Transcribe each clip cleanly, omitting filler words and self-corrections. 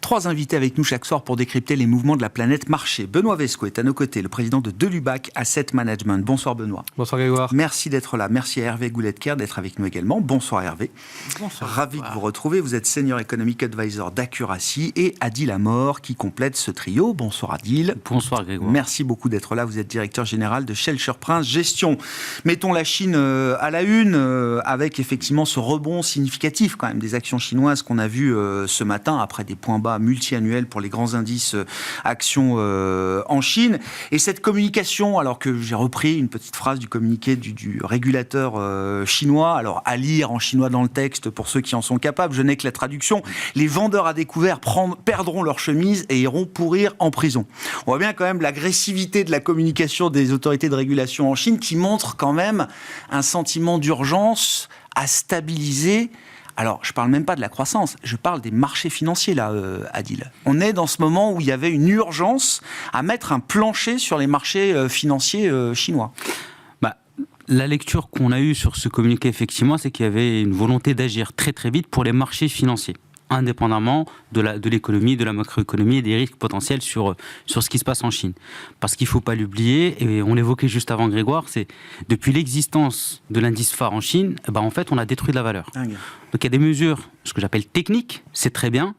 3 invités avec nous chaque soir pour décrypter les mouvements de la planète marché. Benoît Vesco est à nos côtés, le président de Delubac Asset Management. Bonsoir Benoît. Bonsoir Grégoire. Merci d'être là. Merci à Hervé Gouletker d'être avec nous également. Bonsoir Hervé. Bonsoir. Ravi de vous retrouver. Vous êtes Senior Economic Advisor d'Accuracy et Adil Amor qui complète ce trio. Bonsoir Adil. Bonsoir Grégoire. Merci beaucoup d'être là. Vous êtes directeur général de Schelcher Prince Gestion. Mettons la Chine à la une avec effectivement ce rebond significatif quand même des actions chinoises qu'on a vu ce matin après des points bas multi-annuels pour les grands indices actions en Chine. Et cette communication, alors que j'ai repris une petite phrase du communiqué du régulateur chinois, alors à lire en chinois dans le texte pour ceux qui en sont capables, je n'ai que la traduction, les vendeurs à découvert perdront leur chemise et iront pourrir en prison. On voit bien quand même l'agressivité de la communication des autorités de régulation en Chine qui montre quand même un sentiment d'urgence à stabiliser. Alors, je ne parle même pas de la croissance, je parle des marchés financiers, là, Adil. On est dans ce moment où il y avait une urgence à mettre un plancher sur les marchés financiers chinois. La lecture qu'on a eue sur ce communiqué, effectivement, c'est qu'il y avait une volonté d'agir très très vite pour les marchés financiers, indépendamment de l'économie, de la macroéconomie et des risques potentiels sur ce qui se passe en Chine. Parce qu'il ne faut pas l'oublier, et on l'évoquait juste avant Grégoire, c'est depuis l'existence de l'indice phare en Chine, en fait, on a détruit de la valeur. Donc il y a des mesures, ce que j'appelle techniques, c'est très bien.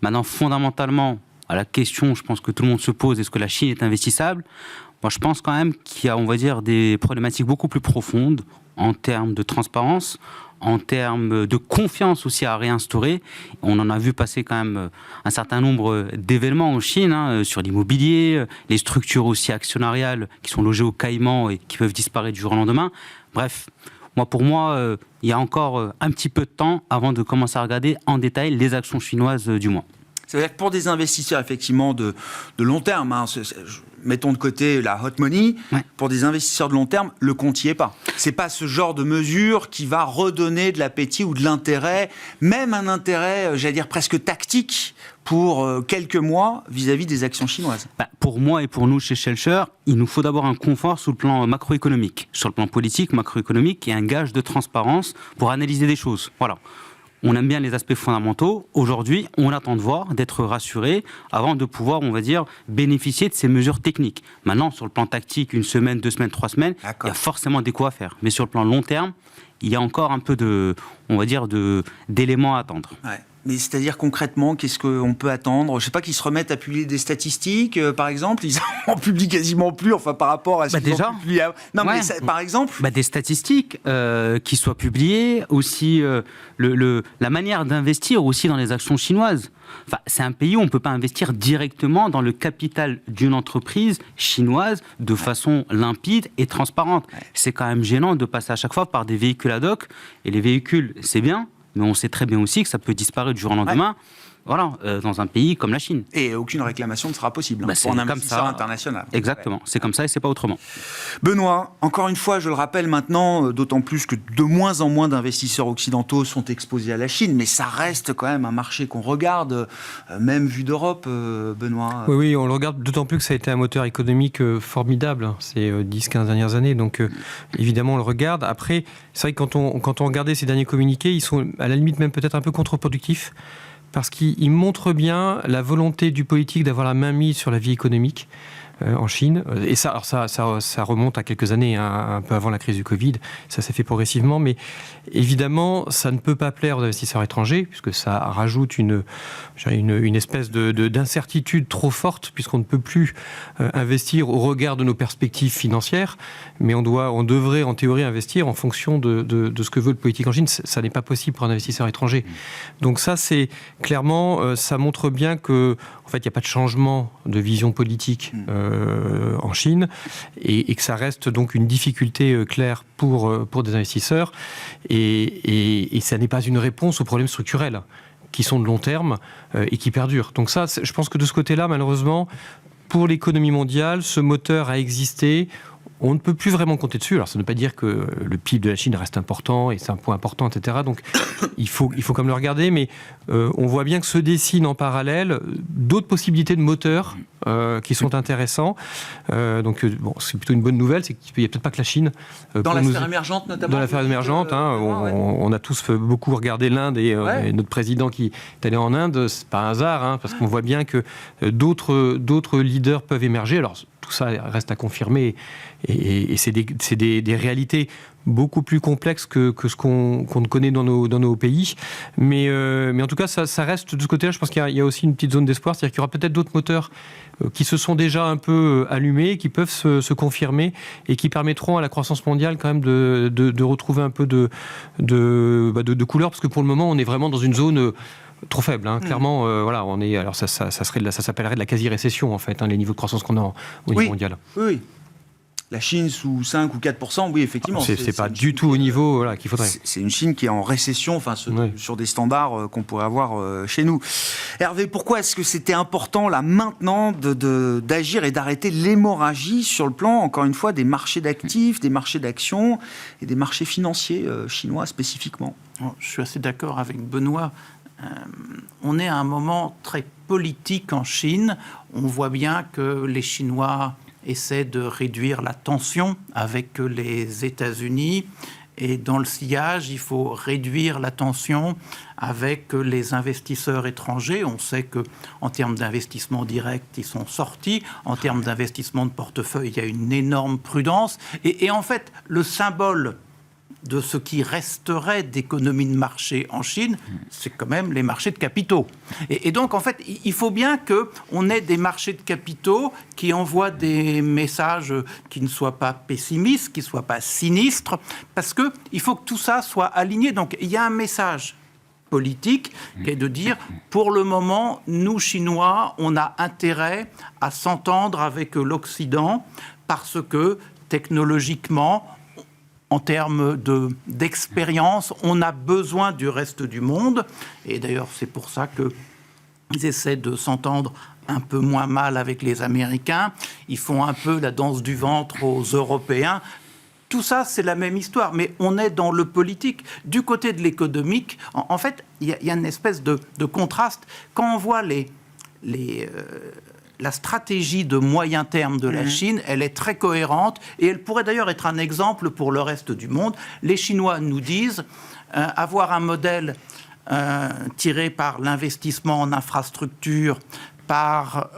Maintenant, fondamentalement, à la question, je pense que tout le monde se pose, est-ce que la Chine est investissable ? Moi, je pense quand même qu'il y a, on va dire, des problématiques beaucoup plus profondes en termes de transparence, en termes de confiance aussi à réinstaurer. On en a vu passer quand même un certain nombre d'événements en Chine, sur l'immobilier, les structures aussi actionnariales qui sont logées au Caïman et qui peuvent disparaître du jour au lendemain. Bref, pour moi, il y a encore un petit peu de temps avant de commencer à regarder en détail les actions chinoises du mois. C'est-à-dire que pour des investisseurs effectivement de long terme, mettons de côté la hot money, pour des investisseurs de long terme, le compte n'y est pas. C'est pas ce genre de mesure qui va redonner de l'appétit ou de l'intérêt, même un intérêt, j'allais dire presque tactique, pour quelques mois vis-à-vis des actions chinoises. Pour moi et pour nous chez Schelcher, il nous faut d'abord un confort sous le plan macroéconomique. Sur le plan politique, macroéconomique, et un gage de transparence pour analyser des choses. Voilà. On aime bien les aspects fondamentaux. Aujourd'hui, on attend de voir, d'être rassuré avant de pouvoir, on va dire, bénéficier de ces mesures techniques. Maintenant, sur le plan tactique, 1 semaine, 2 semaines, 3 semaines, il y a forcément des coups à faire. Mais sur le plan long terme, il y a encore un peu d'éléments à attendre. Ouais. Mais c'est-à-dire concrètement, qu'est-ce qu'on peut attendre ? Je ne sais pas qu'ils se remettent à publier des statistiques, par exemple. Ils en publient quasiment plus, par rapport à ce qu'ils ont publié. Non, mais par exemple... Des statistiques qui soient publiées, aussi la manière d'investir aussi dans les actions chinoises. C'est un pays où on ne peut pas investir directement dans le capital d'une entreprise chinoise de façon limpide et transparente. C'est quand même gênant de passer à chaque fois par des véhicules ad hoc. Et les véhicules, c'est bien, mais on sait très bien aussi que ça peut disparaître du jour au lendemain. Voilà, dans un pays comme la Chine. Et aucune réclamation ne sera possible pour un investisseur international. Exactement, c'est comme ça et c'est pas autrement. Benoît, encore une fois, je le rappelle maintenant, d'autant plus que de moins en moins d'investisseurs occidentaux sont exposés à la Chine, mais ça reste quand même un marché qu'on regarde, même vu d'Europe, Benoît. Oui, on le regarde, d'autant plus que ça a été un moteur économique formidable ces 10-15 dernières années, donc évidemment on le regarde. Après, c'est vrai que quand on regardait ces derniers communiqués, ils sont à la limite même peut-être un peu contre-productifs, parce qu'il montre bien la volonté du politique d'avoir la main mise sur la vie économique en Chine. Et ça remonte à quelques années, un peu avant la crise du Covid. Ça s'est fait progressivement, mais évidemment, ça ne peut pas plaire aux investisseurs étrangers, puisque ça rajoute une espèce d'incertitude trop forte, puisqu'on ne peut plus investir au regard de nos perspectives financières, mais on devrait en théorie investir en fonction de ce que veut le politique en Chine. Ça n'est pas possible pour un investisseur étranger. Donc ça, c'est clairement, ça montre bien que, en fait, il n'y a pas de changement de vision politique en Chine, et que ça reste donc une difficulté claire pour des investisseurs, et ça n'est pas une réponse aux problèmes structurels qui sont de long terme et qui perdurent. Donc ça, je pense que de ce côté-là, malheureusement, pour l'économie mondiale, ce moteur a existé. on ne peut plus vraiment compter dessus. Alors, ça ne veut pas dire que le PIB de la Chine reste important et c'est un point important, etc. Donc, il faut quand même le regarder, mais on voit bien que se dessinent en parallèle d'autres possibilités de moteurs qui sont intéressants. C'est plutôt une bonne nouvelle, c'est qu'il n'y a peut-être pas que la Chine. Dans la sphère émergente, notamment. Dans la sphère émergente, on a tous beaucoup regardé l'Inde et notre président qui est allé en Inde, c'est pas un hasard, parce qu'on voit bien que d'autres leaders peuvent émerger. Alors, tout ça reste à confirmer et c'est des réalités beaucoup plus complexes que ce qu'on connaît dans nos pays. Mais en tout cas, ça reste de ce côté-là. Je pense qu'il y a aussi une petite zone d'espoir. C'est-à-dire qu'il y aura peut-être d'autres moteurs qui se sont déjà un peu allumés, qui peuvent se confirmer et qui permettront à la croissance mondiale quand même de retrouver un peu de couleur. Parce que pour le moment, on est vraiment dans une zone trop faible, clairement. On est. Alors ça s'appellerait de la quasi-récession en fait, les niveaux de croissance qu'on a au niveau mondial. Oui. La Chine sous 5 ou 4%, oui, effectivement. C'est pas du tout au niveau qu'il faudrait. C'est une Chine qui est en récession, sur des standards qu'on pourrait avoir chez nous. Hervé, pourquoi est-ce que c'était important, là, maintenant, d'agir et d'arrêter l'hémorragie sur le plan, encore une fois, des marchés d'actifs, des marchés d'actions et des marchés financiers chinois spécifiquement ? Je suis assez d'accord avec Benoît. On est à un moment très politique en Chine. On voit bien que les Chinois essaie de réduire la tension avec les États-Unis. Et dans le sillage, il faut réduire la tension avec les investisseurs étrangers. On sait qu'en termes d'investissement direct, ils sont sortis. En termes d'investissement de portefeuille, il y a une énorme prudence. Et en fait, le symbole de ce qui resterait d'économie de marché en Chine, c'est quand même les marchés de capitaux. Et donc, en fait, il faut bien qu'on ait des marchés de capitaux qui envoient des messages qui ne soient pas pessimistes, qui ne soient pas sinistres, parce qu'il faut que tout ça soit aligné. Donc, il y a un message politique qui est de dire, pour le moment, nous, Chinois, on a intérêt à s'entendre avec l'Occident parce que, technologiquement, en termes d'expérience, on a besoin du reste du monde. Et d'ailleurs, c'est pour ça qu'ils essaient de s'entendre un peu moins mal avec les Américains. Ils font un peu la danse du ventre aux Européens. Tout ça, c'est la même histoire, mais on est dans le politique. Du côté de l'économique, en fait, il y a une espèce de contraste. Quand on voit la stratégie de moyen terme de la Chine, elle est très cohérente et elle pourrait d'ailleurs être un exemple pour le reste du monde. Les Chinois nous disent avoir un modèle tiré par l'investissement en infrastructure, par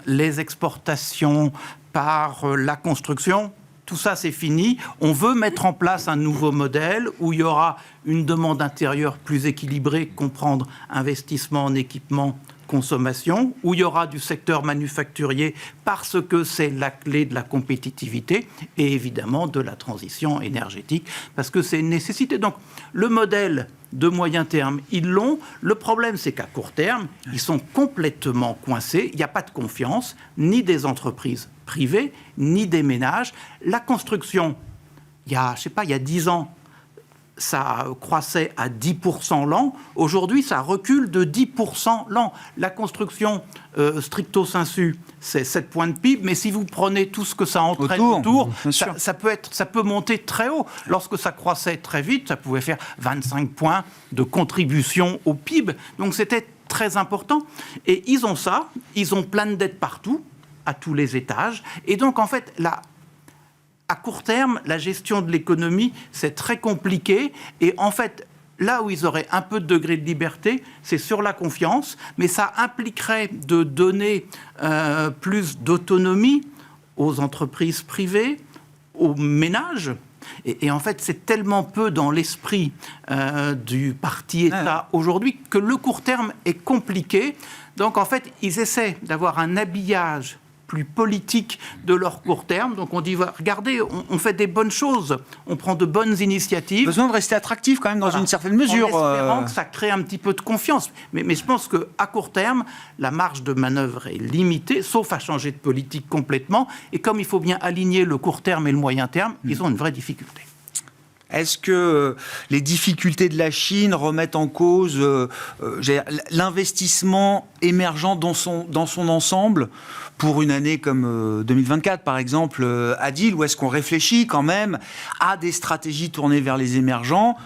les exportations, par la construction. Tout ça, c'est fini. On veut mettre en place un nouveau modèle où il y aura une demande intérieure plus équilibrée, comprendre investissement en équipement, consommation, où il y aura du secteur manufacturier parce que c'est la clé de la compétitivité et évidemment de la transition énergétique parce que c'est une nécessité. Donc le modèle de moyen terme, ils l'ont. Le problème, c'est qu'à court terme, ils sont complètement coincés. Il n'y a pas de confiance, ni des entreprises privées, ni des ménages. La construction, il y a 10 ans, ça croissait à 10% l'an. Aujourd'hui, ça recule de 10% l'an. La construction, stricto sensu, c'est 7 points de PIB, mais si vous prenez tout ce que ça entraîne autour, ça peut monter très haut. Lorsque ça croissait très vite, ça pouvait faire 25 points de contribution au PIB. Donc c'était très important. Et ils ont ça, ils ont plein de dettes partout, à tous les étages. Et donc, en fait, à court terme, la gestion de l'économie, c'est très compliqué. Et en fait, là où ils auraient un peu de degré de liberté, c'est sur la confiance. Mais ça impliquerait de donner plus d'autonomie aux entreprises privées, aux ménages. Et en fait, c'est tellement peu dans l'esprit du parti État aujourd'hui que le court terme est compliqué. Donc, en fait, ils essaient d'avoir un habillage plus politique de leur court terme. Donc on dit, regardez, on fait des bonnes choses, on prend de bonnes initiatives. Besoin de rester attractif quand même dans une certaine mesure. En espérant que ça crée un petit peu de confiance. Mais je pense qu'à court terme, la marge de manœuvre est limitée, sauf à changer de politique complètement. Et comme il faut bien aligner le court terme et le moyen terme, ils ont une vraie difficulté. Est-ce que les difficultés de la Chine remettent en cause l'investissement émergent dans son ensemble pour une année comme 2024, par exemple, Adil, ou est-ce qu'on réfléchit quand même à des stratégies tournées vers les émergents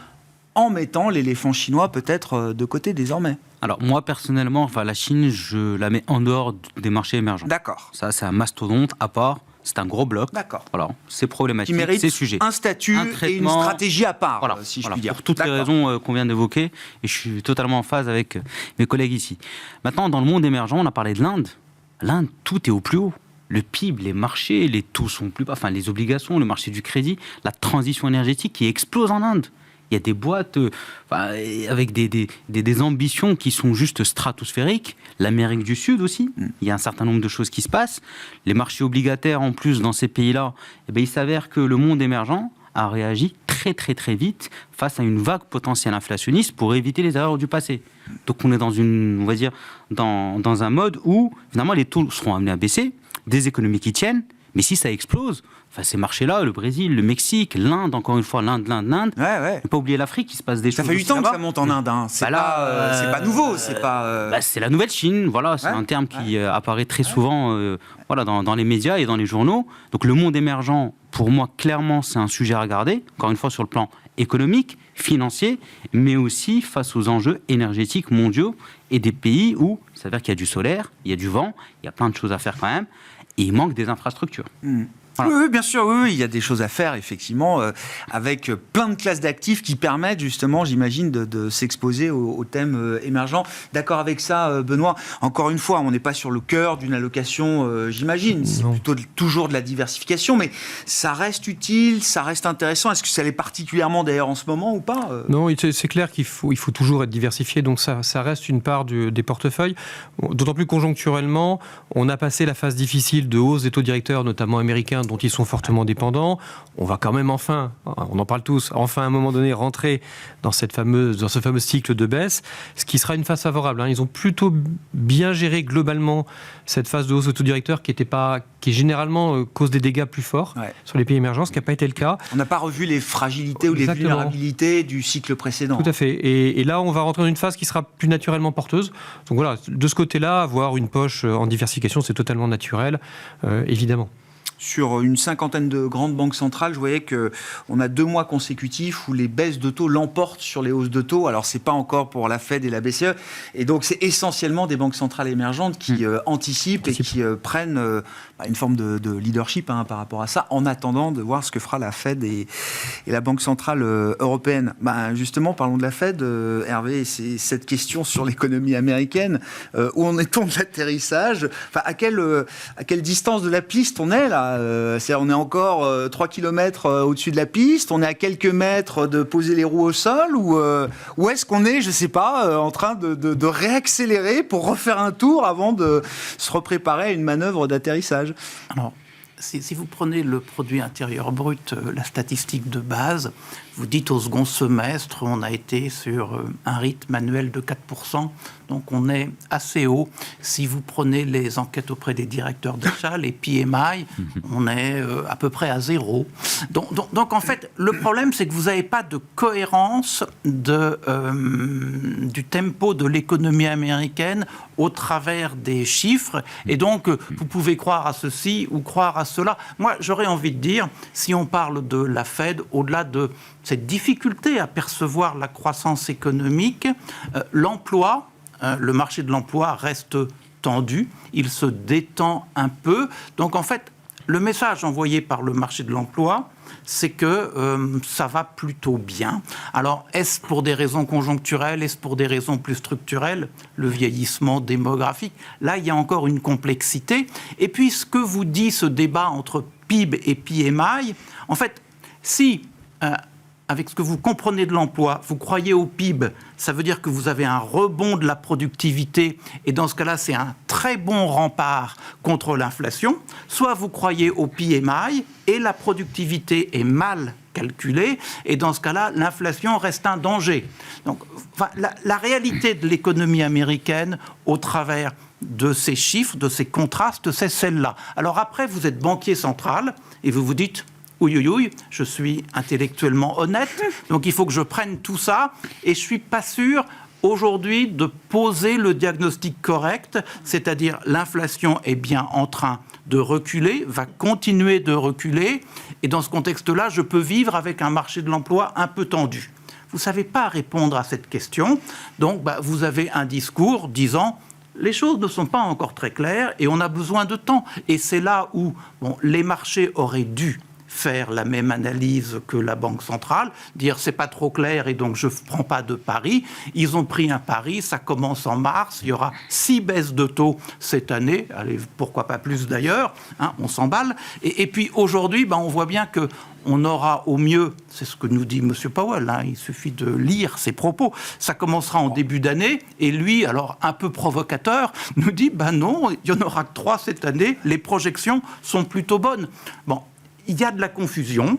en mettant l'éléphant chinois peut-être de côté désormais? Alors moi personnellement, la Chine, je la mets en dehors des marchés émergents. D'accord. Ça, c'est un mastodonte à part. C'est un gros bloc. D'accord. Voilà, c'est problématique, qui mérite c'est sujet. un statut et une stratégie à part, si je puis dire. Pour toutes les raisons qu'on vient d'évoquer, et je suis totalement en phase avec mes collègues ici. Maintenant, dans le monde émergent, on a parlé de l'Inde. L'Inde, tout est au plus haut. Le PIB, les marchés, les taux sont plus bas, les obligations, le marché du crédit, la transition énergétique qui explose en Inde. Il y a des boîtes avec des ambitions qui sont juste stratosphériques. L'Amérique du Sud aussi, il y a un certain nombre de choses qui se passent. Les marchés obligataires, en plus, dans ces pays-là, il s'avère que le monde émergent a réagi très très très vite face à une vague potentielle inflationniste pour éviter les erreurs du passé. Donc on est dans un mode où, finalement, les taux seront amenés à baisser, des économies qui tiennent, mais si ça explose, ces marchés-là, le Brésil, le Mexique, l'Inde, encore une fois, l'Inde. Ouais. Ne pas oublier l'Afrique, il se passe des choses. Ça fait du temps que ça monte en Inde. C'est pas nouveau. C'est la nouvelle Chine. Voilà, c'est un terme qui apparaît très souvent dans les médias et dans les journaux. Donc le monde émergent, pour moi, clairement, c'est un sujet à regarder. Encore une fois, sur le plan économique, financier, mais aussi face aux enjeux énergétiques mondiaux et des pays où il s'avère qu'il y a du solaire, il y a du vent, il y a plein de choses à faire quand même, et il manque des infrastructures. Voilà. Oui, bien sûr, oui, il y a des choses à faire, effectivement, avec plein de classes d'actifs qui permettent, justement, j'imagine, de s'exposer aux thèmes émergents. D'accord avec ça, Benoît? Encore une fois, on n'est pas sur le cœur d'une allocation, j'imagine. C'est plutôt toujours de la diversification, mais ça reste utile, ça reste intéressant. Est-ce que ça l'est particulièrement, d'ailleurs, en ce moment, ou pas? Non, c'est clair qu'il faut toujours être diversifié, donc ça reste une part des portefeuilles. D'autant plus conjoncturellement, on a passé la phase difficile de hausse des taux directeurs, notamment américains, dont ils sont fortement dépendants. On va quand même enfin, on en parle tous, enfin à un moment donné rentrer dans ce fameux cycle de baisse, ce qui sera une phase favorable. Ils ont plutôt bien géré globalement cette phase de hausse autodirecteur qui généralement cause des dégâts plus forts sur les pays émergents, ce qui n'a pas été le cas. On n'a pas revu les fragilités ou les vulnérabilités du cycle précédent. Tout à fait. Et là, on va rentrer dans une phase qui sera plus naturellement porteuse. Donc voilà, de ce côté-là, avoir une poche en diversification, c'est totalement naturel, évidemment. Sur une cinquantaine de grandes banques centrales, je voyais qu'on a 2 mois consécutifs où les baisses de taux l'emportent sur les hausses de taux. Alors, ce n'est pas encore pour la Fed et la BCE. Et donc, c'est essentiellement des banques centrales émergentes qui anticipent et qui prennent une forme de leadership par rapport à ça, en attendant de voir ce que fera la Fed et la Banque centrale européenne. Justement, parlons de la Fed, Hervé, c'est cette question sur l'économie américaine. Où en est-on de l'atterrissage? À quelle distance de la piste on est, là? On est encore 3 km au-dessus de la piste, on est à quelques mètres de poser les roues au sol, ou est-ce qu'on est, je ne sais pas, en train de réaccélérer pour refaire un tour avant de se repréparer à une manœuvre d'atterrissage? Alors, si vous prenez le produit intérieur brut, la statistique de base, vous dites au second semestre, on a été sur un rythme annuel de 4%, donc on est assez haut. Si vous prenez les enquêtes auprès des directeurs d'achat, les PMI, on est à peu près à 0. Donc en fait, le problème, c'est que vous n'avez pas de cohérence du tempo de l'économie américaine au travers des chiffres, et donc vous pouvez croire à ceci ou croire à cela. Moi, j'aurais envie de dire, si on parle de la Fed, au-delà de cette difficulté à percevoir la croissance économique, l'emploi, le marché de l'emploi reste tendu, il se détend un peu. Donc en fait, le message envoyé par le marché de l'emploi, c'est que ça va plutôt bien. Alors, est-ce pour des raisons conjoncturelles, est-ce pour des raisons plus structurelles? Le vieillissement démographique, là, il y a encore une complexité. Et puis, ce que vous dit ce débat entre PIB et PMI, en fait, si... avec ce que vous comprenez de l'emploi, vous croyez au PIB, ça veut dire que vous avez un rebond de la productivité, et dans ce cas-là, c'est un très bon rempart contre l'inflation. Soit vous croyez au PMI, et la productivité est mal calculée, et dans ce cas-là, l'inflation reste un danger. Donc, la réalité de l'économie américaine, au travers de ces chiffres, de ces contrastes, c'est celle-là. Alors après, vous êtes banquier central, et vous vous dites... ouïe, je suis intellectuellement honnête, donc il faut que je prenne tout ça, et je suis pas sûr aujourd'hui de poser le diagnostic correct, c'est-à-dire l'inflation est bien en train de reculer, va continuer de reculer, et dans ce contexte-là, je peux vivre avec un marché de l'emploi un peu tendu. Vous ne savez pas répondre à cette question, donc vous avez un discours disant les choses ne sont pas encore très claires et on a besoin de temps. Et c'est là où les marchés auraient dû faire la même analyse que la Banque centrale, dire c'est pas trop clair et donc je ne prends pas de pari. Ils ont pris un pari, ça commence en mars, il y aura 6 baisses de taux cette année, allez, pourquoi pas plus d'ailleurs, on s'emballe. Et puis aujourd'hui, on voit bien que on aura au mieux, c'est ce que nous dit M. Powell, il suffit de lire ses propos, ça commencera en début d'année, et lui, alors un peu provocateur, nous dit, non, il n'y en aura que 3 cette année, les projections sont plutôt bonnes. Il y a de la confusion,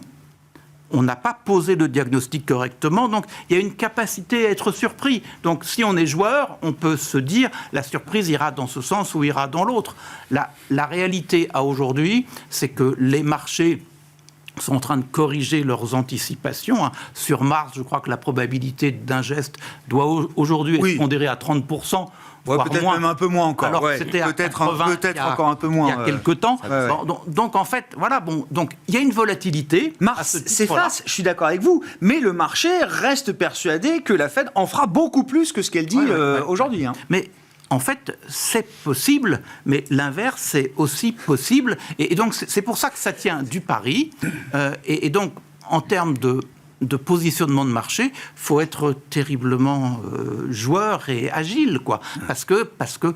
on n'a pas posé le diagnostic correctement, donc il y a une capacité à être surpris. Donc si on est joueur, on peut se dire la surprise ira dans ce sens ou ira dans l'autre. La réalité à aujourd'hui, c'est que les marchés sont en train de corriger leurs anticipations. Sur Mars, je crois que la probabilité d'un geste doit aujourd'hui être pondérée à 30%. Peut-être moins. Même un peu moins encore. Alors c'était peut-être encore un peu moins. Il y a quelques temps. Donc en fait, donc il y a une volatilité. Mars, c'est face, je suis d'accord avec vous, mais le marché reste persuadé que la Fed en fera beaucoup plus que ce qu'elle dit aujourd'hui. Mais en fait, c'est possible, mais l'inverse, c'est aussi possible. Et donc, c'est pour ça que ça tient du pari. Et donc, en termes de positionnement de marché, il faut être terriblement joueur et agile, quoi. Parce que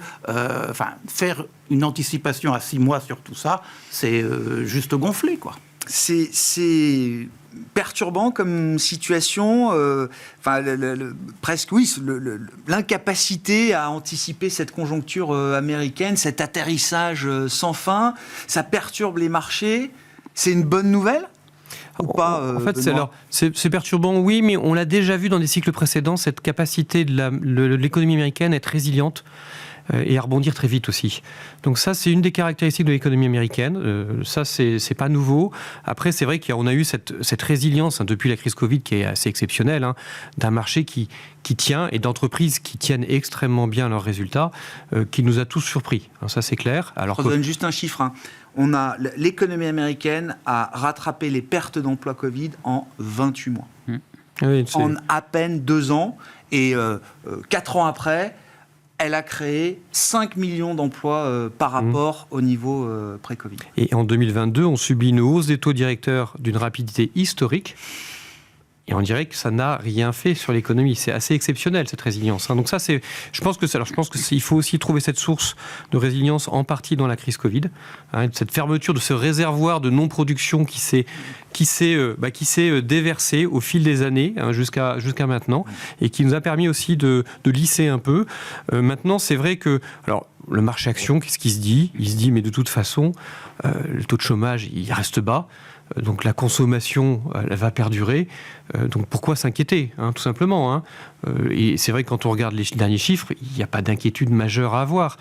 faire une anticipation à 6 mois sur tout ça, c'est juste gonflé, quoi. C'est perturbant comme situation, presque l'incapacité à anticiper cette conjoncture américaine, cet atterrissage sans fin, ça perturbe les marchés. C'est une bonne nouvelle ou pas, en fait, c'est perturbant, oui, mais on l'a déjà vu dans des cycles précédents, cette capacité de l'économie américaine à être résiliente et à rebondir très vite aussi. Donc ça, c'est une des caractéristiques de l'économie américaine. Ça, c'est pas nouveau. Après, c'est vrai qu'on a eu cette résilience depuis la crise Covid qui est assez exceptionnelle, d'un marché qui tient et d'entreprises qui tiennent extrêmement bien leurs résultats, qui nous a tous surpris. Alors ça, c'est clair. Je vous donne juste un chiffre. L'économie américaine a rattrapé les pertes d'emploi Covid en 28 mois. Oui, en à peine 2 ans. Et 4 ans après, elle a créé 5 millions d'emplois par rapport au niveau pré-Covid. Et en 2022, on subit une hausse des taux directeurs d'une rapidité historique. Et on dirait que ça n'a rien fait sur l'économie. C'est assez exceptionnel, cette résilience. Donc ça, je pense qu'il faut aussi trouver cette source de résilience en partie dans la crise Covid. Cette fermeture de ce réservoir de non-production qui s'est déversé au fil des années jusqu'à maintenant et qui nous a permis aussi de lisser un peu. Maintenant, c'est vrai que... Alors, le marché action, qu'est-ce qu'il se dit ? Il se dit, mais de toute façon, le taux de chômage, il reste bas. Donc la consommation, elle va perdurer. Donc pourquoi s'inquiéter, tout simplement. Et c'est vrai que quand on regarde les derniers chiffres, il n'y a pas d'inquiétude majeure à avoir.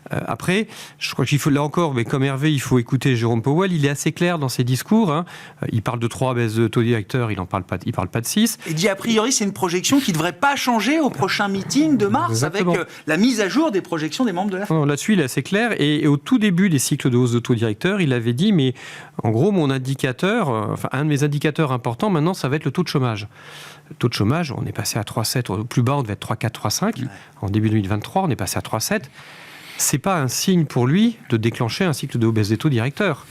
Après, je crois qu'il faut, là encore, mais comme Hervé, il faut écouter Jérôme Powell. Il est assez clair dans ses discours. Il parle de 3 baisses de taux directeurs, il parle pas de 6. Et dit a priori, c'est une projection qui ne devrait pas changer au prochain meeting de mars. Exactement. Avec la mise à jour des projections des membres de la Fed. Là-dessus, il est assez clair. Et au tout début des cycles de hausse de taux directeurs, il avait dit, mais en gros, mon indicateur, un de mes indicateurs importants maintenant, ça va être le taux de chômage. Le taux de chômage, on est passé à 3,7, au plus bas on devait être 3,4, 3,5. Ouais. En début 2023, on est passé à 3,7. C'est pas un signe pour lui de déclencher un cycle de baisse des taux directeurs.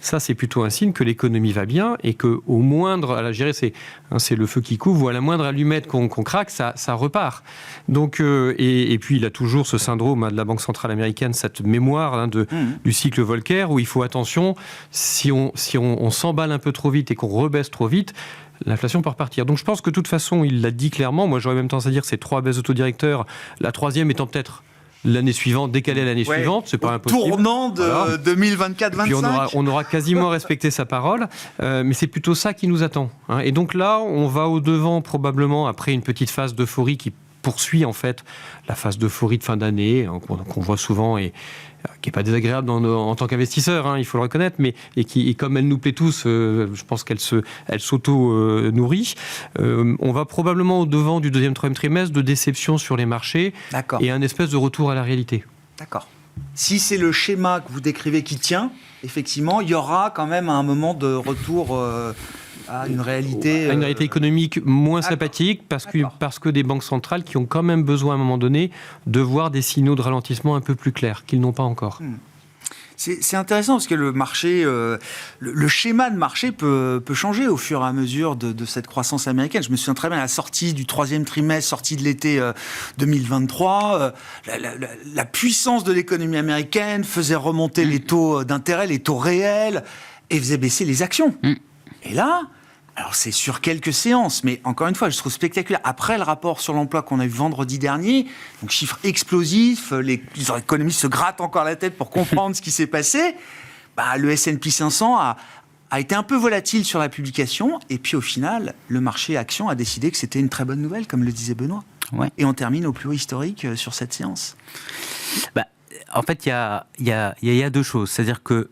Ça, c'est plutôt un signe que l'économie va bien et qu'au moindre, à la gérer, c'est le feu qui couvre, ou à la moindre allumette qu'on craque, ça repart. Donc, et puis, il a toujours ce syndrome de la Banque centrale américaine, cette mémoire du cycle Volcker, où il faut attention, si on s'emballe un peu trop vite et qu'on rebaisse trop vite, l'inflation peut repartir. Donc je pense que de toute façon, il l'a dit clairement. Moi, j'aurais même tendance à dire que c'est 3 baisses de taux directeurs, la 3e étant peut-être l'année suivante, décalée à l'année suivante, c'est pas impossible. Tournant de 2024-25. Puis on aura quasiment respecté sa parole, mais c'est plutôt ça qui nous attend. Et donc là, on va au-devant probablement après une petite phase d'euphorie qui poursuit en fait la phase d'euphorie de fin d'année qu'on voit souvent et qui n'est pas désagréable en tant qu'investisseur, il faut le reconnaître, mais et comme elle nous plaît tous, je pense qu'elle s'auto-nourrit. On va probablement au-devant du deuxième, troisième trimestre de déception sur les marchés et un espèce de retour à la réalité. D'accord. Si c'est le schéma que vous décrivez qui tient, effectivement, il y aura quand même un moment de retour à une réalité... À une réalité économique moins sympathique, parce que des banques centrales qui ont quand même besoin à un moment donné de voir des signaux de ralentissement un peu plus clairs, qu'ils n'ont pas encore. C'est intéressant parce que le marché, le schéma de marché peut changer au fur et à mesure de cette croissance américaine. Je me souviens très bien de la sortie du troisième trimestre, sortie de l'été 2023. La puissance de l'économie américaine faisait remonter les taux d'intérêt, les taux réels, et faisait baisser les actions. Et là... Alors, c'est sur quelques séances, mais encore une fois, je trouve spectaculaire. Après le rapport sur l'emploi qu'on a vu vendredi dernier, donc chiffre explosif, les économistes se grattent encore la tête pour comprendre ce qui s'est passé. Le S&P 500 a été un peu volatile sur la publication, et puis au final, le marché action a décidé que c'était une très bonne nouvelle, comme le disait Benoît. Ouais. Et on termine au plus haut historique sur cette séance. En fait, il y a deux choses. C'est-à-dire que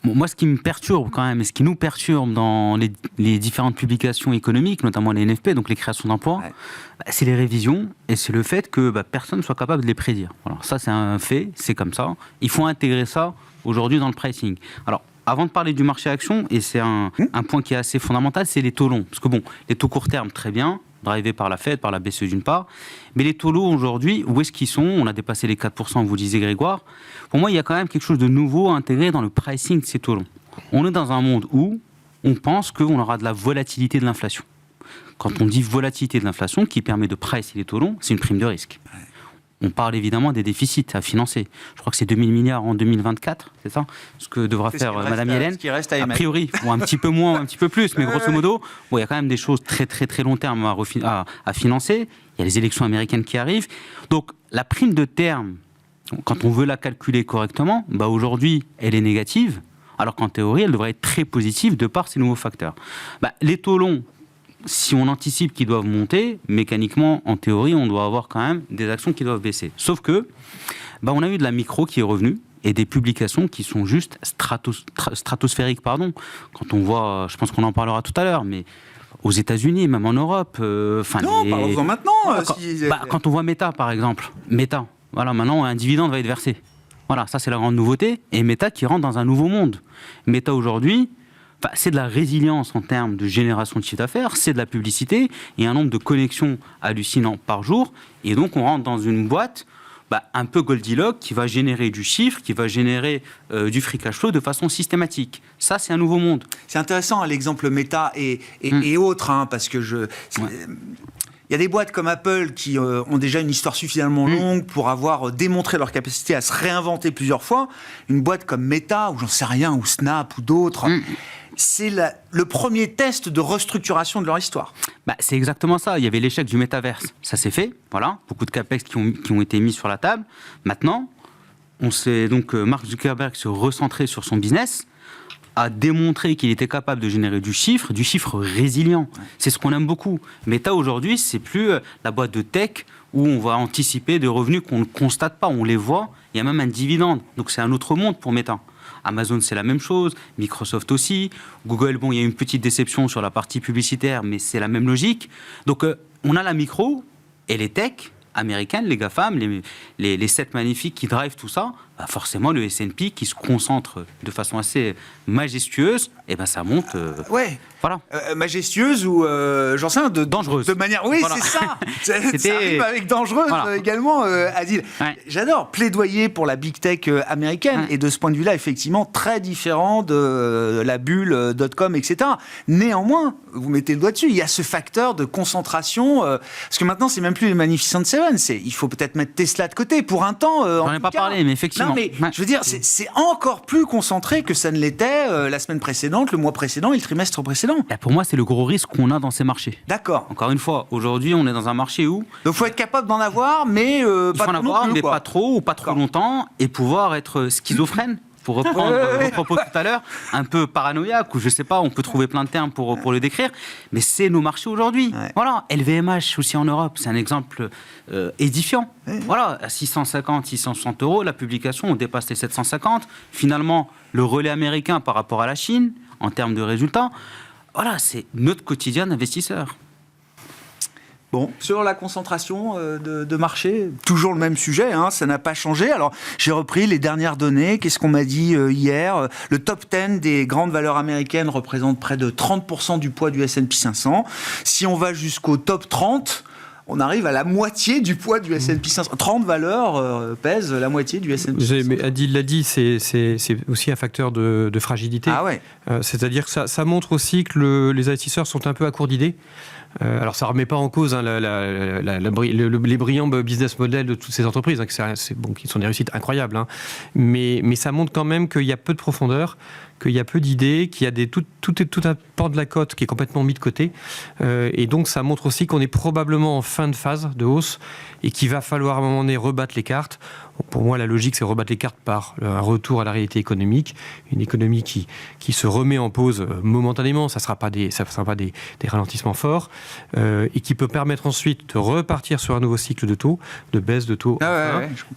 moi, ce qui me perturbe quand même, et ce qui nous perturbe dans les différentes publications économiques, notamment les NFP, donc les créations d'emplois, c'est les révisions et c'est le fait que personne ne soit capable de les prédire. Alors ça, c'est un fait, c'est comme ça. Il faut intégrer ça aujourd'hui dans le pricing. Alors, avant de parler du marché action, et c'est un point qui est assez fondamental, c'est les taux longs. Parce que les taux court terme, très bien, drivés par la Fed, par la BCE d'une part. Mais les taux longs aujourd'hui, où est-ce qu'ils sont ? On a dépassé les 4%, vous disiez Grégoire. Pour moi, il y a quand même quelque chose de nouveau à intégrer dans le pricing de ces taux longs. On est dans un monde où on pense qu'on aura de la volatilité de l'inflation. Quand on dit volatilité de l'inflation, qui permet de pricer les taux longs, c'est une prime de risque. On parle évidemment des déficits à financer. Je crois que c'est 2000 milliards en 2024, c'est ça ? Ce que devra faire Madame Yellen. A priori, un petit peu moins, un petit peu plus, mais grosso modo, il y a quand même des choses très très très long terme à financer. Il y a les élections américaines qui arrivent. Donc la prime de terme, quand on veut la calculer correctement, aujourd'hui, elle est négative, alors qu'en théorie, elle devrait être très positive de par ces nouveaux facteurs. Les taux longs, si on anticipe qu'ils doivent monter, mécaniquement, en théorie, on doit avoir quand même des actions qui doivent baisser. Sauf que, on a eu de la micro qui est revenue et des publications qui sont juste stratosphériques, pardon. Quand on voit, je pense qu'on en parlera tout à l'heure, mais aux États-Unis, même en Europe. Parlons-en maintenant. Quand on voit Meta, par exemple, maintenant, un dividende va être versé. Voilà, ça c'est la grande nouveauté. Et Meta qui rentre dans un nouveau monde. Meta aujourd'hui, c'est de la résilience en termes de génération de chiffre d'affaires, c'est de la publicité et un nombre de connexions hallucinant par jour. Et donc, on rentre dans une boîte un peu Goldilocks qui va générer du chiffre, qui va générer du free cash flow de façon systématique. Ça, c'est un nouveau monde. C'est intéressant, l'exemple Meta et autres, parce que il y a des boîtes comme Apple qui ont déjà une histoire suffisamment longue pour avoir démontré leur capacité à se réinventer plusieurs fois. Une boîte comme Meta, ou j'en sais rien, ou Snap, ou d'autres... C'est le premier test de restructuration de leur histoire. C'est exactement ça. Il y avait l'échec du métaverse. Ça s'est fait. Voilà. Beaucoup de capex qui ont été mis sur la table. Maintenant, Mark Zuckerberg se recentrer sur son business, a démontré qu'il était capable de générer du chiffre résilient. C'est ce qu'on aime beaucoup. Meta aujourd'hui, c'est plus la boîte de tech où on va anticiper des revenus qu'on ne constate pas, on les voit. Il y a même un dividende. Donc c'est un autre monde pour Meta. Amazon, c'est la même chose, Microsoft aussi, Google, il y a une petite déception sur la partie publicitaire, mais c'est la même logique. Donc, on a la micro et les techs américaines, les GAFAM, les 7 magnifiques qui drivent tout ça, forcément, le S&P qui se concentre de façon assez majestueuse, ça monte... Voilà. Majestueuse ou, j'en sais rien, dangereuse. De manière... Oui, voilà. C'est ça. Ça arrive avec dangereuse également, Adil. Ouais. J'adore plaidoyer pour la big tech américaine et de ce point de vue-là, effectivement, très différent de la bulle .com, etc. Néanmoins, vous mettez le doigt dessus, il y a ce facteur de concentration, parce que maintenant, c'est même plus les Magnificent Seven, il faut peut-être mettre Tesla de côté pour un temps. J'en ai pas parlé, mais effectivement. Non, mais je veux dire, c'est encore plus concentré que ça ne l'était la semaine précédente, le mois précédent et le trimestre précédent. Pour moi, c'est le gros risque qu'on a dans ces marchés. D'accord. Encore une fois, aujourd'hui, on est dans un marché où... Donc, il faut être capable d'en avoir, mais pas trop, pas trop ou pas trop longtemps, et pouvoir être schizophrène. pour reprendre vos propos tout à l'heure, un peu paranoïaque, ou je sais pas, on peut trouver plein de termes pour le décrire, mais c'est nos marchés aujourd'hui. Ouais. Voilà, LVMH aussi en Europe, c'est un exemple édifiant. Ouais. Voilà, à 650, 660 euros, la publication, on dépasse les 750. Finalement, le relais américain par rapport à la Chine, en termes de résultats, voilà, c'est notre quotidien d'investisseur. Bon, sur la concentration de marché, toujours le même sujet, hein, ça n'a pas changé. Alors, j'ai repris les dernières données. Qu'est-ce qu'on m'a dit hier ? Le top 10 des grandes valeurs américaines représente près de 30% du poids du S&P 500. Si on va jusqu'au top 30, on arrive à la moitié du poids du S&P 500. 30 valeurs pèsent la moitié du S&P 500. Mais Adil l'a dit, c'est aussi un facteur de fragilité. Ah ouais. C'est-à-dire que ça montre aussi que les investisseurs sont un peu à court d'idées. Alors ça ne remet pas en cause les brillants business models de toutes ces entreprises, hein, qui sont des réussites incroyables, hein. Mais ça montre quand même qu'il y a peu de profondeur, qu'il y a peu d'idées, qu'il y a tout un pan de la cote qui est complètement mis de côté. Et donc ça montre aussi qu'on est probablement en fin de phase de hausse et qu'il va falloir à un moment donné rebattre les cartes. Pour moi, la logique, c'est rebattre les cartes par un retour à la réalité économique, une économie qui se remet en pause momentanément, ça ne sera pas des ralentissements forts, et qui peut permettre ensuite de repartir sur un nouveau cycle de taux, de baisse de taux,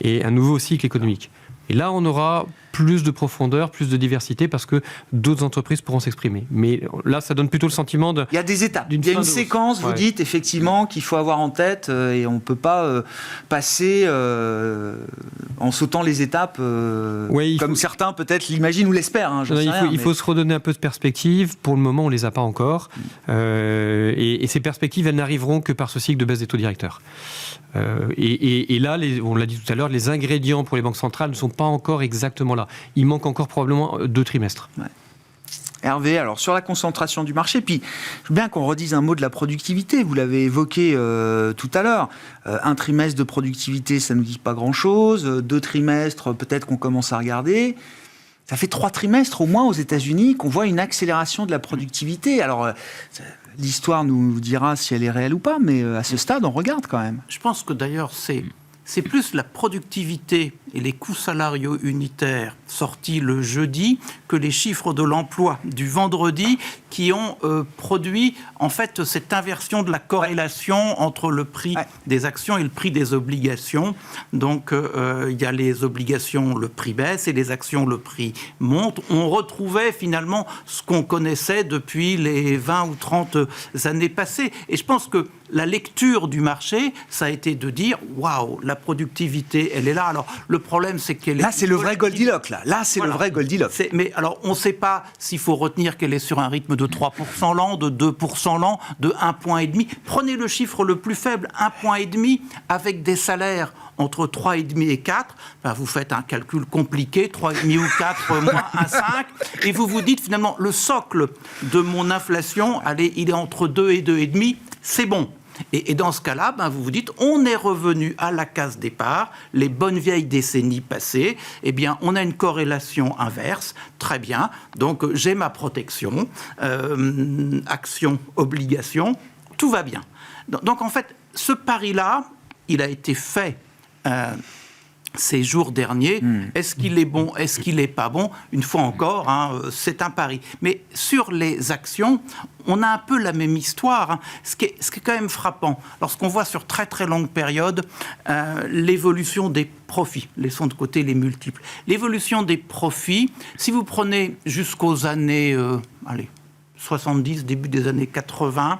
et un nouveau cycle économique. Et là, on aura plus de profondeur, plus de diversité, parce que d'autres entreprises pourront s'exprimer. Mais là, ça donne plutôt le sentiment de... Il y a des étapes, il y a une séquence, vous dites, effectivement, qu'il faut avoir en tête, et on ne peut pas passer en sautant les étapes, comme certains peut-être l'imaginent ou l'espèrent. Hein, il faut se redonner un peu de perspective. Pour le moment, on ne les a pas encore. Et ces perspectives, elles n'arriveront que par ce cycle de baisse des taux directeurs. Et là, on l'a dit tout à l'heure, les ingrédients pour les banques centrales ne sont pas encore exactement là. Il manque encore probablement 2 trimestres. Ouais. Hervé, alors sur la concentration du marché, puis je veux bien qu'on redise un mot de la productivité, vous l'avez évoqué tout à l'heure. Un trimestre de productivité, ça ne nous dit pas grand-chose. 2 trimestres, peut-être qu'on commence à regarder. Ça fait 3 trimestres au moins aux États-Unis qu'on voit une accélération de la productivité. Alors, l'histoire nous dira si elle est réelle ou pas, mais à ce stade, on regarde quand même. Je pense que d'ailleurs, c'est plus la productivité et les coûts salariaux unitaires sortis le jeudi que les chiffres de l'emploi du vendredi qui ont produit en fait cette inversion de la corrélation entre le prix des actions et le prix des obligations. Donc il y a les obligations, le prix baisse, et les actions, le prix monte. On retrouvait finalement ce qu'on connaissait depuis les 20 ou 30 années passées. Et je pense que la lecture du marché, ça a été de dire « Waouh, la productivité, elle est là ». Alors, le problème, c'est qu'elle est... Là, c'est le vrai Goldilocks, là. Là, c'est le vrai Goldilocks. Mais alors, on ne sait pas s'il faut retenir qu'elle est sur un rythme de 3% l'an, de 2% l'an, de 1,5 point. Prenez le chiffre le plus faible, 1,5 point, avec des salaires entre 3,5 et 4, vous faites un calcul compliqué, 3,5 ou 4 moins 1,5, et vous vous dites finalement, le socle de mon inflation, allez, il est entre 2 et 2,5, c'est bon. Et dans ce cas-là, vous vous dites, on est revenu à la case départ, les bonnes vieilles décennies passées, eh bien, on a une corrélation inverse, très bien, donc j'ai ma protection, action, obligation, tout va bien. Donc en fait, ce pari-là, il a été fait ces jours derniers. Est-ce qu'il est bon, est-ce qu'il n'est pas bon? Une fois encore, c'est un pari. Mais sur les actions, on a un peu la même histoire. Ce qui est quand même frappant, lorsqu'on voit sur très très longue période l'évolution des profits, laissons de côté les multiples. L'évolution des profits, si vous prenez jusqu'aux années 70, début des années 80,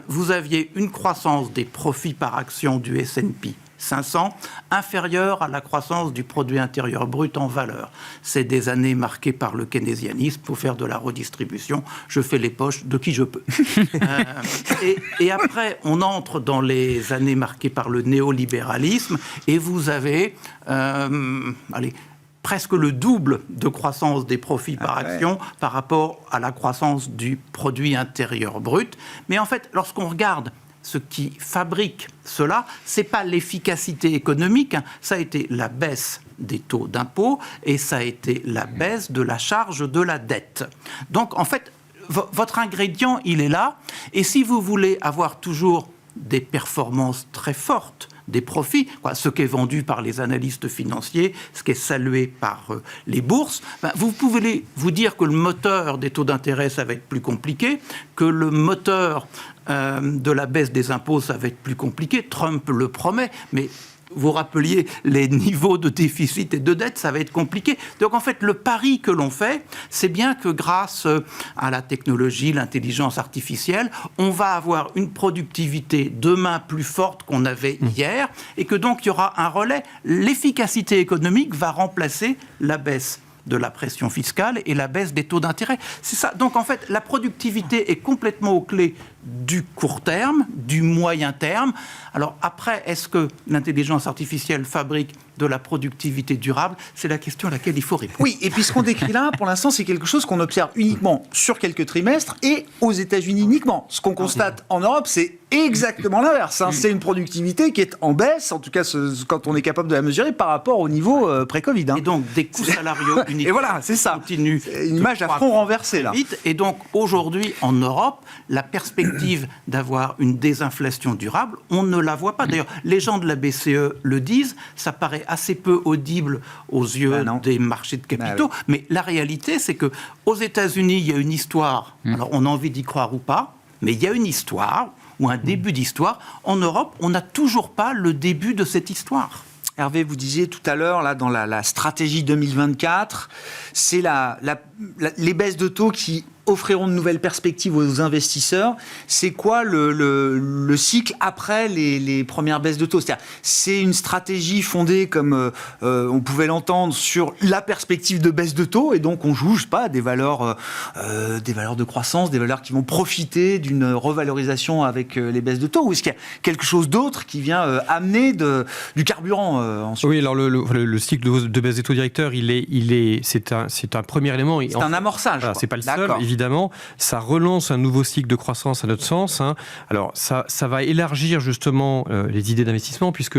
vous aviez une croissance des profits par action du S&P 500 inférieure à la croissance du produit intérieur brut en valeur. C'est des années marquées par le keynésianisme. Pour faire de la redistribution, je fais les poches de qui je peux. Et après, on entre dans les années marquées par le néolibéralisme et vous avez presque le double de croissance des profits par action par rapport à la croissance du produit intérieur brut. Mais en fait, lorsqu'on regarde ce qui fabrique cela, ce n'est pas l'efficacité économique, ça a été la baisse des taux d'impôt et ça a été la baisse de la charge de la dette. Donc, en fait, votre ingrédient, il est là. Et si vous voulez avoir toujours des performances très fortes des profits, ce qui est vendu par les analystes financiers, ce qui est salué par les bourses. Vous pouvez vous dire que le moteur des taux d'intérêt, ça va être plus compliqué, que le moteur de la baisse des impôts, ça va être plus compliqué. Trump le promet, mais vous rappeliez les niveaux de déficit et de dette, ça va être compliqué. Donc en fait, le pari que l'on fait, c'est bien que grâce à la technologie, l'intelligence artificielle, on va avoir une productivité demain plus forte qu'on avait hier, et que donc il y aura un relais. L'efficacité économique va remplacer la baisse de la pression fiscale et la baisse des taux d'intérêt. C'est ça. Donc en fait, la productivité est complètement aux clés du court terme, du moyen terme. Alors après, est-ce que l'intelligence artificielle fabrique de la productivité durable ? C'est la question à laquelle il faut répondre. Oui, et puis ce qu'on décrit là, pour l'instant, c'est quelque chose qu'on observe uniquement sur quelques trimestres et aux États-Unis uniquement. Ce qu'on constate en Europe, c'est exactement l'inverse. C'est une productivité qui est en baisse, en tout cas quand on est capable de la mesurer par rapport au niveau pré-Covid. Et donc des coûts salariaux uniques. Et voilà, c'est ça. Continuent. C'est une image à front renversé là. Vite. Et donc aujourd'hui, en Europe, la perspective d'avoir une désinflation durable, on ne la voit pas. D'ailleurs, les gens de la BCE le disent, ça paraît assez peu audible aux yeux des marchés de capitaux, mais la réalité, c'est que aux États-Unis, il y a une histoire. Alors, on a envie d'y croire ou pas, mais il y a une histoire ou un début d'histoire. En Europe, on n'a toujours pas le début de cette histoire. Hervé, vous disiez tout à l'heure, là, dans la stratégie 2024, c'est les baisses de taux qui offriront de nouvelles perspectives aux investisseurs. C'est quoi le cycle après les premières baisses de taux ? C'est-à-dire, c'est une stratégie fondée, comme on pouvait l'entendre, sur la perspective de baisse de taux, et donc on joue, je sais pas, des valeurs de croissance, des valeurs qui vont profiter d'une revalorisation avec les baisses de taux, ou est-ce qu'il y a quelque chose d'autre qui vient amener du carburant ensuite ? Oui, alors le cycle de baisse des taux directeurs, c'est un premier élément. C'est un amorçage. Voilà, c'est pas le seul, évidemment. Ça relance un nouveau cycle de croissance à notre sens. Alors, ça va élargir justement les idées d'investissement, puisque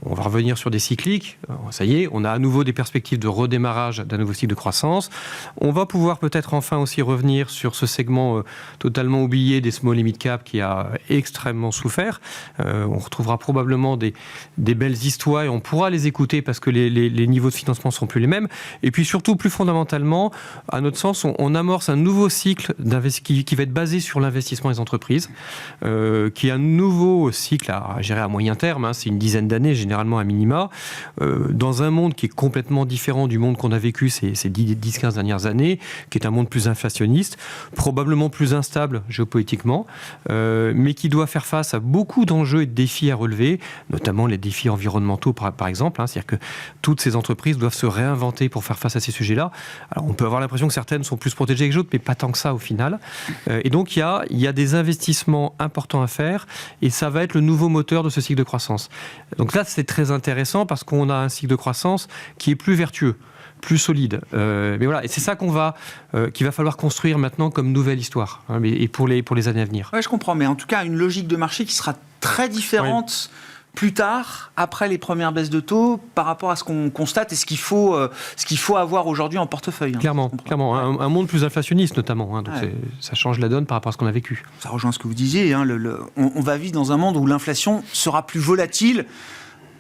on va revenir sur des cycliques. Ça y est, on a à nouveau des perspectives de redémarrage d'un nouveau cycle de croissance. On va pouvoir peut-être enfin aussi revenir sur ce segment totalement oublié des small et mid cap qui a extrêmement souffert. On retrouvera probablement des belles histoires et on pourra les écouter parce que les niveaux de financement sont plus les mêmes. Et puis surtout, plus fondamentalement, à notre sens, on amorce un nouveau cycle qui va être basé sur l'investissement des entreprises, qui est un nouveau cycle à gérer à moyen terme, c'est une dizaine d'années généralement à minima, dans un monde qui est complètement différent du monde qu'on a vécu ces 10-15 dernières années, qui est un monde plus inflationniste, probablement plus instable géopolitiquement, mais qui doit faire face à beaucoup d'enjeux et de défis à relever, notamment les défis environnementaux par exemple, c'est-à-dire que toutes ces entreprises doivent se réinventer pour faire face à ces sujets-là. Alors on peut avoir l'impression que certaines sont plus protégées que d'autres, mais pas tant que ça au final. Et donc il y a des investissements importants à faire et ça va être le nouveau moteur de ce cycle de croissance. Donc là c'est très intéressant parce qu'on a un cycle de croissance qui est plus vertueux, plus solide. Mais voilà, et c'est ça qu'il va falloir construire maintenant comme nouvelle histoire, et pour les années à venir. Oui, je comprends, mais en tout cas une logique de marché qui sera très différente. Oui. Plus tard, après les premières baisses de taux, par rapport à ce qu'on constate et ce qu'il faut avoir aujourd'hui en portefeuille. Clairement. Un monde plus inflationniste notamment. Donc ça change la donne par rapport à ce qu'on a vécu. Ça rejoint ce que vous disiez. On va vivre dans un monde où l'inflation sera plus volatile,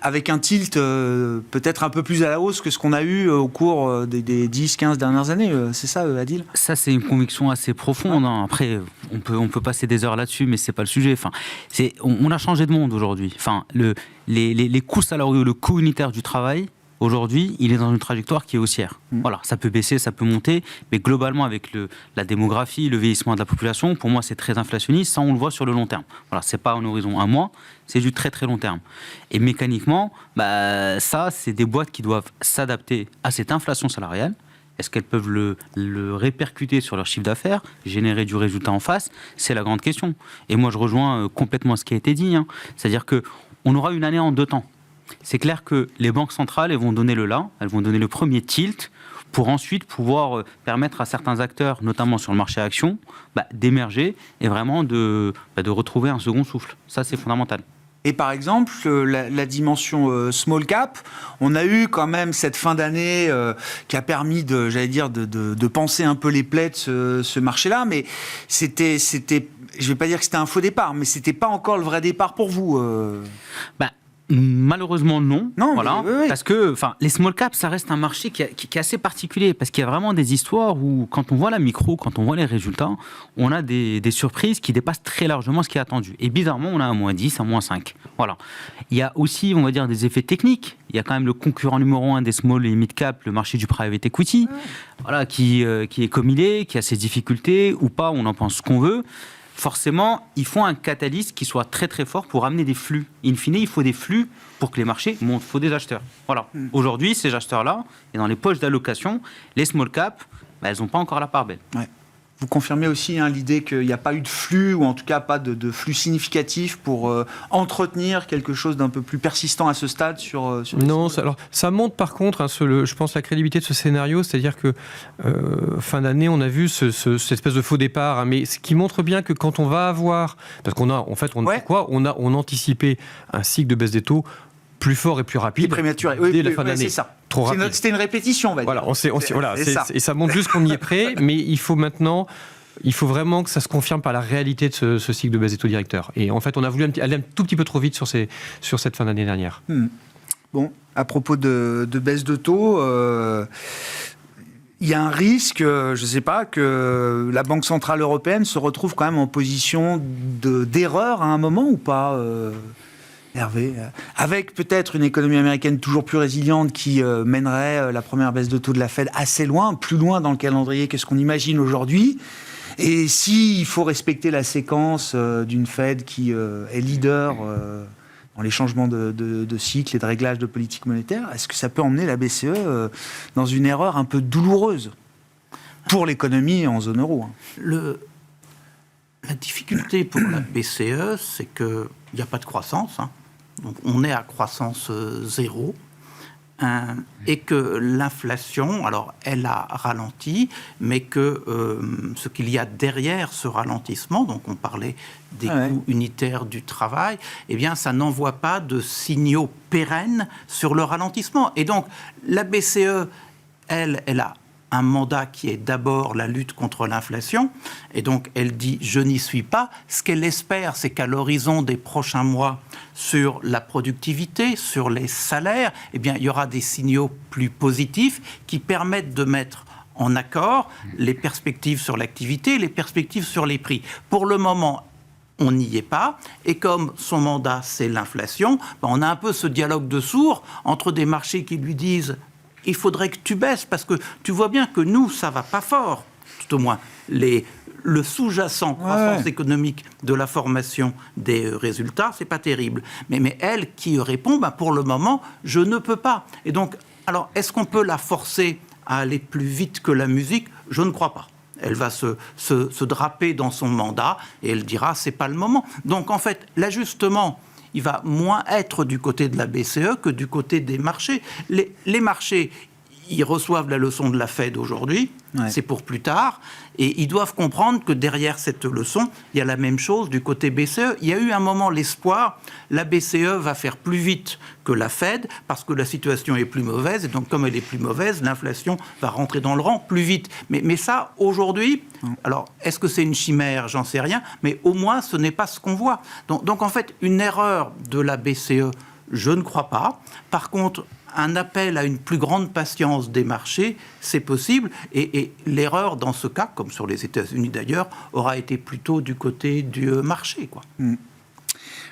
avec un tilt peut-être un peu plus à la hausse que ce qu'on a eu au cours des 10-15 dernières années. C'est ça, Adil ? Ça, c'est une conviction assez profonde. Après, on peut passer des heures là-dessus, mais c'est pas le sujet. On a changé de monde aujourd'hui. Les coûts salariaux, le coût unitaire du travail, aujourd'hui, il est dans une trajectoire qui est haussière. Voilà, ça peut baisser, ça peut monter, mais globalement, avec la démographie, le vieillissement de la population, pour moi, c'est très inflationniste. Ça, on le voit sur le long terme. Voilà, c'est pas un horizon un mois, c'est du très très long terme. Et mécaniquement, ça, c'est des boîtes qui doivent s'adapter à cette inflation salariale. Est-ce qu'elles peuvent le répercuter sur leur chiffre d'affaires, générer du résultat en face ? C'est la grande question. Et moi, je rejoins complètement ce qui a été dit. C'est-à-dire qu'on aura une année en deux temps. C'est clair que les banques centrales, elles vont donner elles vont donner le premier tilt pour ensuite pouvoir permettre à certains acteurs, notamment sur le marché actions, d'émerger et vraiment de retrouver un second souffle. Ça, c'est fondamental. Et par exemple, la dimension small cap, on a eu quand même cette fin d'année qui a permis de penser un peu les plaies de ce marché-là, mais c'était, je ne vais pas dire que c'était un faux départ, mais c'était pas encore le vrai départ pour vous. Malheureusement non, Non, voilà, mais oui. parce que les small caps, ça reste un marché qui est assez particulier, parce qu'il y a vraiment des histoires où quand on voit la micro, quand on voit les résultats, on a des surprises qui dépassent très largement ce qui est attendu. Et bizarrement, on a un -10, un -5. Voilà. Il y a aussi, on va dire, des effets techniques. Il y a quand même le concurrent numéro 1 des small et mid cap, le marché du private equity, voilà, qui est comme il est, qui a ses difficultés ou pas, on en pense ce qu'on veut. Forcément, il faut un catalyse qui soit très très fort pour amener des flux. In fine, il faut des flux pour que les marchés montent. Il faut des acheteurs. Voilà. Aujourd'hui, ces acheteurs-là, et dans les poches d'allocation, les small caps, elles n'ont pas encore la part belle. Ouais. Vous confirmez aussi l'idée qu'il n'y a pas eu de flux, ou en tout cas pas de flux significatif pour entretenir quelque chose d'un peu plus persistant à ce stade sur les Non, ça montre par contre, je pense, la crédibilité de ce scénario, c'est-à-dire que fin d'année, on a vu cette espèce de faux départ, mais ce qui montre bien que quand on va avoir, parce qu'on a, en fait, on anticipait un cycle de baisse des taux plus fort et plus rapide prématuré. dès la fin de l'année. C'est ça. Trop rapide. C'était une répétition, on va dire. Voilà, et ça montre juste qu'on y est prêt, mais il faut vraiment que ça se confirme par la réalité de ce cycle de baisse des taux directeurs. Et en fait, on a voulu aller un tout petit peu trop vite sur cette fin d'année dernière. Bon, à propos de baisse de taux, il y a un risque, je ne sais pas, que la Banque Centrale Européenne se retrouve quand même en position d'erreur à un moment ou pas Hervé, avec peut-être une économie américaine toujours plus résiliente qui mènerait la première baisse de taux de la Fed assez loin, plus loin dans le calendrier que ce qu'on imagine aujourd'hui. Et s'il faut respecter la séquence d'une Fed qui est leader dans les changements de cycle et de réglage de politique monétaire, est-ce que ça peut emmener la BCE dans une erreur un peu douloureuse pour l'économie en zone euro La difficulté pour la BCE, c'est qu'il n'y a pas de croissance. Donc on est à croissance zéro. Et que l'inflation, alors elle a ralenti, mais que ce qu'il y a derrière ce ralentissement, donc on parlait des coûts unitaires du travail, eh bien ça n'envoie pas de signaux pérennes sur le ralentissement. Et donc la BCE, elle a un mandat qui est d'abord la lutte contre l'inflation, et donc elle dit « je n'y suis pas ». Ce qu'elle espère, c'est qu'à l'horizon des prochains mois, sur la productivité, sur les salaires, eh bien, il y aura des signaux plus positifs qui permettent de mettre en accord les perspectives sur l'activité et les perspectives sur les prix. Pour le moment, on n'y est pas, et comme son mandat, c'est l'inflation, on a un peu ce dialogue de sourds entre des marchés qui lui disent il faudrait que tu baisses, parce que tu vois bien que nous, ça va pas fort. Tout au moins, le sous-jacent croissance économique de la formation des résultats, c'est pas terrible. Mais elle qui répond, pour le moment, je ne peux pas. Et donc, alors, est-ce qu'on peut la forcer à aller plus vite que la musique ? Je ne crois pas. Elle va se draper dans son mandat et elle dira, c'est pas le moment. Donc, en fait, l'ajustement, il va moins être du côté de la BCE que du côté des marchés. Les marchés, ils reçoivent la leçon de la Fed aujourd'hui, c'est pour plus tard, et ils doivent comprendre que derrière cette leçon, il y a la même chose du côté BCE. Il y a eu un moment l'espoir, la BCE va faire plus vite que la Fed, parce que la situation est plus mauvaise, et donc comme elle est plus mauvaise, l'inflation va rentrer dans le rang plus vite. Mais ça, aujourd'hui, alors est-ce que c'est une chimère ? J'en sais rien, mais au moins ce n'est pas ce qu'on voit. Donc en fait, une erreur de la BCE, je ne crois pas. Par contre, un appel à une plus grande patience des marchés, c'est possible. Et l'erreur, dans ce cas, comme sur les États-Unis d'ailleurs, aura été plutôt du côté du marché, quoi.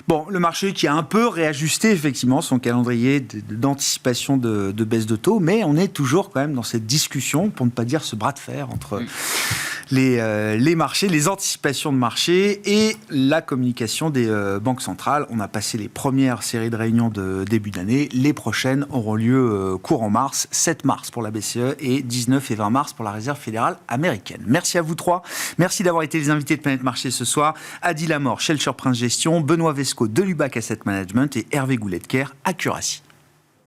Bon, le marché qui a un peu réajusté effectivement son calendrier d'anticipation de baisse de taux, mais on est toujours quand même dans cette discussion, pour ne pas dire ce bras de fer entre les marchés, les anticipations de marché et la communication des banques centrales. On a passé les premières séries de réunions de début d'année. Les prochaines auront lieu courant mars, 7 mars pour la BCE et 19 et 20 mars pour la Réserve fédérale américaine. Merci à vous trois. Merci d'avoir été les invités de Planète Marché ce soir. Adi Lamort, Schelcher Prince Gestion, Benoît Vesco de Lubac Asset Management et Hervé Goulet-Kerr, Accuracy.